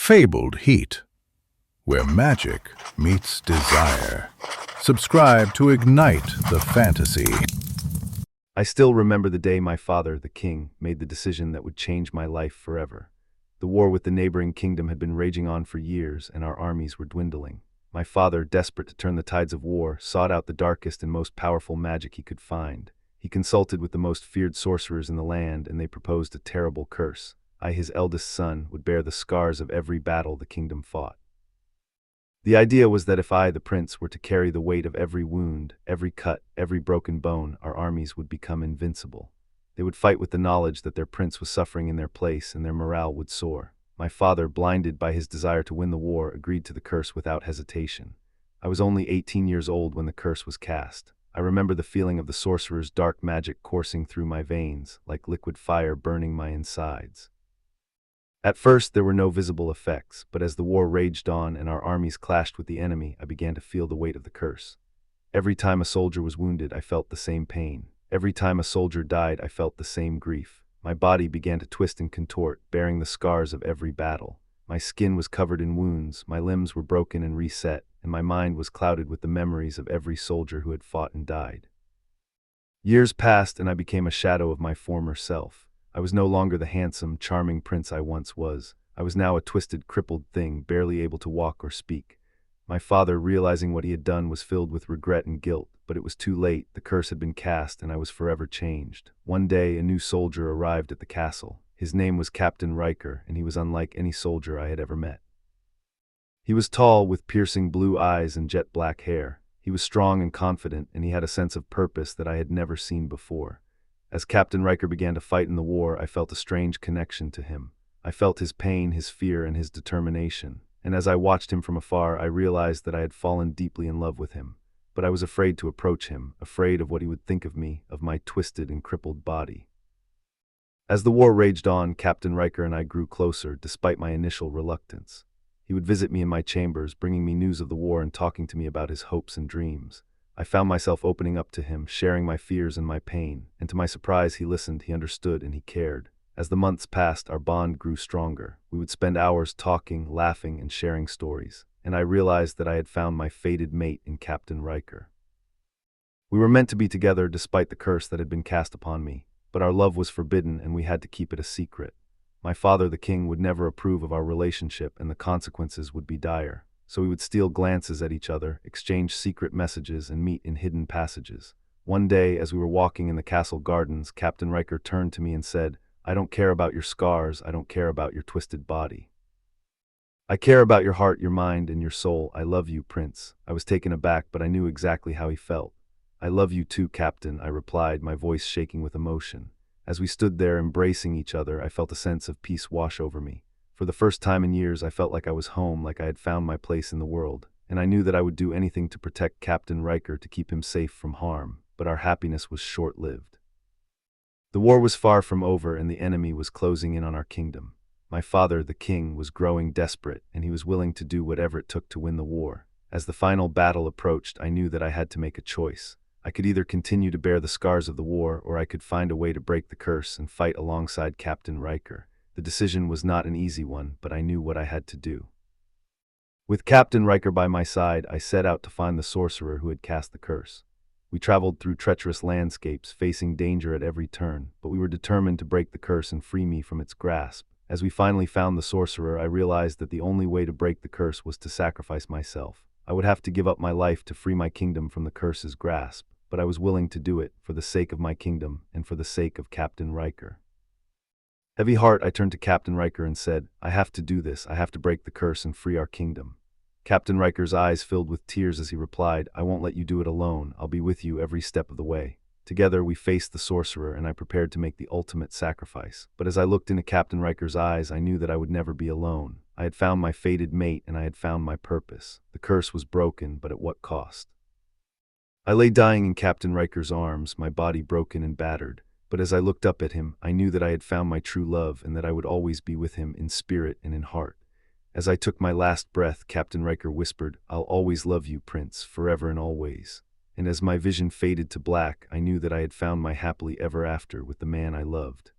fabled heat, where magic meets desire. Subscribe to ignite the fantasy. I still remember the day my father, the king, made the decision that would change my life forever. The war with the neighboring kingdom had been raging on for years, and our armies were dwindling. My father, desperate to turn the tides of war, sought out the darkest and most powerful magic he could find. He consulted with the most feared sorcerers in the land, and they proposed a terrible curse. I, his eldest son, would bear the scars of every battle the kingdom fought. The idea was that if I, the prince, were to carry the weight of every wound, every cut, every broken bone, our armies would become invincible. They would fight with the knowledge that their prince was suffering in their place, and their morale would soar. My father, blinded by his desire to win the war, agreed to the curse without hesitation. I was only 18 years old when the curse was cast. I remember the feeling of the sorcerer's dark magic coursing through my veins, like liquid fire burning my insides. At first, there were no visible effects, but as the war raged on and our armies clashed with the enemy, I began to feel the weight of the curse. Every time a soldier was wounded, I felt the same pain. Every time a soldier died, I felt the same grief. My body began to twist and contort, bearing the scars of every battle. My skin was covered in wounds, my limbs were broken and reset, and my mind was clouded with the memories of every soldier who had fought and died. Years passed, and I became a shadow of my former self. I was no longer the handsome, charming prince I once was. I was now a twisted, crippled thing, barely able to walk or speak. My father, realizing what he had done, was filled with regret and guilt, but it was too late. The curse had been cast, and I was forever changed. One day, a new soldier arrived at the castle. His name was Captain Riker, and he was unlike any soldier I had ever met. He was tall, with piercing blue eyes and jet black hair. He was strong and confident, and he had a sense of purpose that I had never seen before. As Captain Riker began to fight in the war, I felt a strange connection to him. I felt his pain, his fear, and his determination. And as I watched him from afar, I realized that I had fallen deeply in love with him. But I was afraid to approach him, afraid of what he would think of me, of my twisted and crippled body. As the war raged on, Captain Riker and I grew closer, despite my initial reluctance. He would visit me in my chambers, bringing me news of the war and talking to me about his hopes and dreams. I found myself opening up to him, sharing my fears and my pain, and to my surprise he listened, he understood, and he cared. As the months passed, our bond grew stronger. We would spend hours talking, laughing, and sharing stories, and I realized that I had found my fated mate in Captain Riker. We were meant to be together despite the curse that had been cast upon me, but our love was forbidden and we had to keep it a secret. My father, the king, would never approve of our relationship, and the consequences would be dire. So we would steal glances at each other, exchange secret messages, and meet in hidden passages. One day, as we were walking in the castle gardens, Captain Riker turned to me and said, "I don't care about your scars, I don't care about your twisted body. I care about your heart, your mind, and your soul. I love you, Prince." I was taken aback, but I knew exactly how he felt. "I love you too, Captain," I replied, my voice shaking with emotion. As we stood there embracing each other, I felt a sense of peace wash over me. For the first time in years, I felt like I was home, like I had found my place in the world, and I knew that I would do anything to protect Captain Riker, to keep him safe from harm, but our happiness was short-lived. The war was far from over, and the enemy was closing in on our kingdom. My father, the king, was growing desperate, and he was willing to do whatever it took to win the war. As the final battle approached, I knew that I had to make a choice. I could either continue to bear the scars of the war, or I could find a way to break the curse and fight alongside Captain Riker. The decision was not an easy one, but I knew what I had to do. With Captain Riker by my side, I set out to find the sorcerer who had cast the curse. We traveled through treacherous landscapes, facing danger at every turn, but we were determined to break the curse and free me from its grasp. As we finally found the sorcerer, I realized that the only way to break the curse was to sacrifice myself. I would have to give up my life to free my kingdom from the curse's grasp, but I was willing to do it, for the sake of my kingdom and for the sake of Captain Riker. Heavy heart, I turned to Captain Riker and said, "I have to do this. I have to break the curse and free our kingdom." Captain Riker's eyes filled with tears as he replied, "I won't let you do it alone. I'll be with you every step of the way." Together, we faced the sorcerer, and I prepared to make the ultimate sacrifice. But as I looked into Captain Riker's eyes, I knew that I would never be alone. I had found my fated mate, and I had found my purpose. The curse was broken, but at what cost? I lay dying in Captain Riker's arms, my body broken and battered. But as I looked up at him, I knew that I had found my true love and that I would always be with him in spirit and in heart. As I took my last breath, Captain Riker whispered, "I'll always love you, Prince, forever and always." And as my vision faded to black, I knew that I had found my happily ever after with the man I loved.